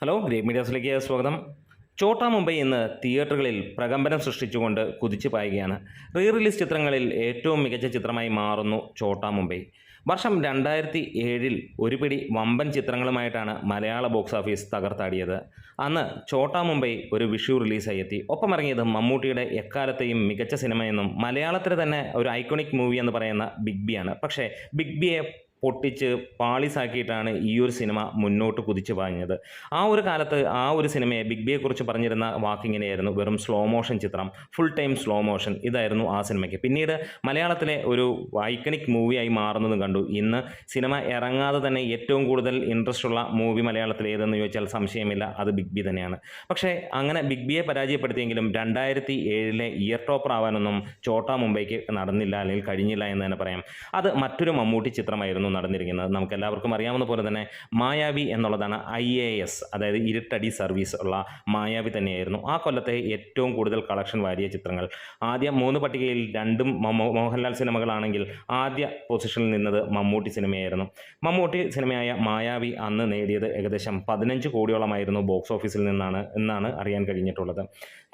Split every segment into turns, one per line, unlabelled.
Hello, great മീഡിയാസിലേക്ക് സ്വാഗതം. ചോട്ടാ മുംബൈ ഇന്ന് തിയേറ്ററുകളിൽ പ്രകമ്പനം സൃഷ്ടിച്ചുകൊണ്ട് കുതിച്ചു പായുകയാണ്. റീ റിലീസ് ചിത്രങ്ങളിൽ ഏറ്റവും മികച്ച ചിത്രമായി മാറുന്നു ചോട്ടാ മുംബൈ. വർഷം 2007 ഒരു പിടി വമ്പൻ ചിത്രങ്ങളുമായിട്ടാണ് മലയാള ബോക്സ് ഓഫീസ് തകർത്താടിയത്. അന്ന് ചോട്ടാ മുംബൈ ഒരു വിഷു റിലീസായി എത്തി. ഒപ്പം ഇറങ്ങിയത് മമ്മൂട്ടിയുടെ എക്കാലത്തെയും മികച്ച സിനിമയെന്നും മലയാളത്തിൽ തന്നെ ഒരു ഐക്കോണിക് മൂവി എന്ന് പറയുന്ന ബിഗ് ബിയാണ്. പക്ഷേ ബിഗ് ബിയെ പൊട്ടിച്ച് പാളീസാക്കിയിട്ടാണ് ഈ ഒരു സിനിമ മുന്നോട്ട് കുതിച്ചു പാഞ്ഞത്. ആ ഒരു കാലത്ത് ആ ഒരു സിനിമയെ ബിഗ് ബിയെക്കുറിച്ച് പറഞ്ഞിരുന്ന വാക്കിങ്ങനെയായിരുന്നു: വെറും സ്ലോ മോഷൻ ചിത്രം, ഫുൾ ടൈം സ്ലോ മോഷൻ. ഇതായിരുന്നു ആ സിനിമയ്ക്ക്. പിന്നീട് മലയാളത്തിലെ ഒരു ഐക്കണിക് മൂവിയായി മാറുന്നതും കണ്ടു. ഇന്ന് സിനിമ ഇറങ്ങാതെ തന്നെ ഏറ്റവും കൂടുതൽ ഇൻട്രസ്റ്റ് ഉള്ള മൂവി മലയാളത്തിൽ ഏതെന്ന് ചോദിച്ചാൽ സംശയമില്ല, അത് ബിഗ് ബി തന്നെയാണ്. പക്ഷേ അങ്ങനെ ബിഗ് ബിയെ പരാജയപ്പെടുത്തിയെങ്കിലും 2007 ഇയർ ടോപ്പർ ആവാനൊന്നും ചോട്ടാ മുംബൈക്ക് നടന്നില്ല, അല്ലെങ്കിൽ കഴിഞ്ഞില്ല എന്ന് തന്നെ പറയാം. അത് മറ്റൊരു മമ്മൂട്ടി ചിത്രമായിരുന്നു നടന്നിരിക്കുന്നത്. നമുക്ക് എല്ലാവർക്കും അറിയാവുന്ന പോലെ തന്നെ മായാവി എന്നുള്ളതാണ് IAS, അതായത് ഇരുട്ടടി സർവീസ് ഉള്ള മായാവി തന്നെയായിരുന്നു ആ കൊല്ലത്തെ ഏറ്റവും കൂടുതൽ കളക്ഷൻ വാരിയ ചിത്രങ്ങൾ. ആദ്യ 3 പട്ടികയിൽ 2 മോഹൻലാൽ സിനിമകളാണെങ്കിൽ ആദ്യ പൊസിഷനിൽ നിന്നത് മമ്മൂട്ടി സിനിമയായിരുന്നു. മമ്മൂട്ടി സിനിമയായ മായാവി അന്ന് നേടിയത് ഏകദേശം 15 കോടിയോളമായിരുന്നു ബോക്സ് ഓഫീസിൽ എന്നാണ് അറിയാൻ കഴിഞ്ഞിട്ടുള്ളത്.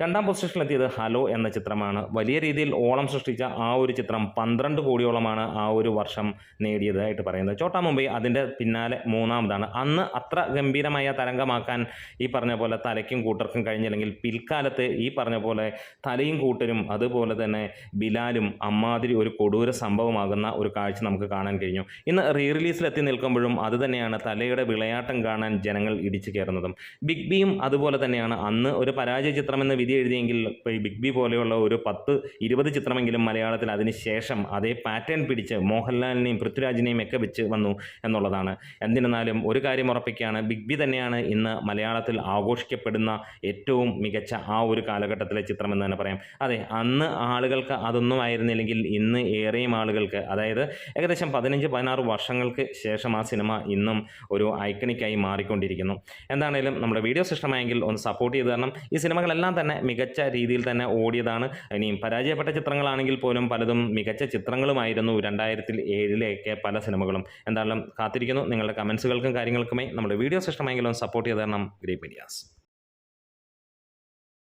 2ാം പൊസിഷനിലെത്തിയത് ഹലോ എന്ന ചിത്രമാണ്. വലിയ രീതിയിൽ ഓളം സൃഷ്ടിച്ച ആ ഒരു ചിത്രം 12 കോടിയോളമാണ് ആ ഒരു വർഷം നേടിയതായിട്ട് പറയുന്നത്. ചോട്ടാ മുംബൈ അതിൻ്റെ പിന്നാലെ 3ാമതാണ്. അന്ന് അത്ര ഗംഭീരമായ തരംഗമാക്കാൻ ഈ പറഞ്ഞ പോലെ തലയ്ക്കും കൂട്ടർക്കും കഴിഞ്ഞില്ലെങ്കിൽ പിൽക്കാലത്ത് ഈ പറഞ്ഞ പോലെ തലയും കൂട്ടരും അതുപോലെ തന്നെ ബിലാലും അമ്മാതിരി ഒരു കൊടൂര സംഭവമാകുന്ന ഒരു കാഴ്ച നമുക്ക് കാണാൻ കഴിഞ്ഞു. ഇന്ന് റീ റിലീസിലെത്തി നിൽക്കുമ്പോഴും അത് തന്നെയാണ് തലയുടെ വിളയാട്ടം കാണാൻ ജനങ്ങൾ ഇടിച്ചു കയറുന്നതും. ബിഗ് ബിയും അതുപോലെ തന്നെയാണ്. അന്ന് ഒരു പരാജയ ചിത്രമെന്ന് വിധി എഴുതിയെങ്കിൽ ബിഗ് ബി പോലെയുള്ള ഒരു 10-20 ചിത്രമെങ്കിലും മലയാളത്തിൽ അതിന് ശേഷം അതേ പാറ്റേൺ പിടിച്ച് മോഹൻലാലിനെയും പൃഥ്വിരാജിനെയും ഒക്കെ വെച്ച് വന്നു എന്നുള്ളതാണ്. എന്നിരുന്നാലും ഒരു കാര്യം ഉറപ്പിക്കുകയാണ്: ബിഗ് ബി തന്നെയാണ് ഇന്ന് മലയാളത്തിൽ ആഘോഷിക്കപ്പെടുന്ന ഏറ്റവും മികച്ച ആ ഒരു കാലഘട്ടത്തിലെ ചിത്രമെന്ന് തന്നെ പറയാം. അതെ, അന്ന് ആളുകൾക്ക് അതൊന്നും ആയിരുന്നില്ലെങ്കിൽ ഇന്ന് ഏറെയും ആളുകൾക്ക്, അതായത് ഏകദേശം 15-16 വർഷങ്ങൾക്ക് ശേഷം ആ സിനിമ ഇന്നും ഒരു ഐക്കണിക്കായി മാറിക്കൊണ്ടിരിക്കുന്നു. എന്താണേലും നമ്മുടെ വീഡിയോസ് ഇഷ്ടമായെങ്കിൽ ഒന്ന് സപ്പോർട്ട് ചെയ്ത് തരണം. ഈ സിനിമകളെല്ലാം തന്നെ മികച്ച രീതിയിൽ തന്നെ ഓടിയതാണ്. ഇനിയും പരാജയപ്പെട്ട ചിത്രങ്ങളാണെങ്കിൽ പോലും പലതും മികച്ച ചിത്രങ്ങളുമായിരുന്നു 2007 പല സിനിമകളും. എന്തായാലും കാത്തിരിക്കുന്നു നിങ്ങളുടെ കമൻസുകൾക്കും കാര്യങ്ങൾക്കുമായി. നമ്മുടെ വീഡിയോസ് ഇഷ്ടമായെങ്കിലും സപ്പോർട്ട് ചെയ്ത് തരണം. Great medias.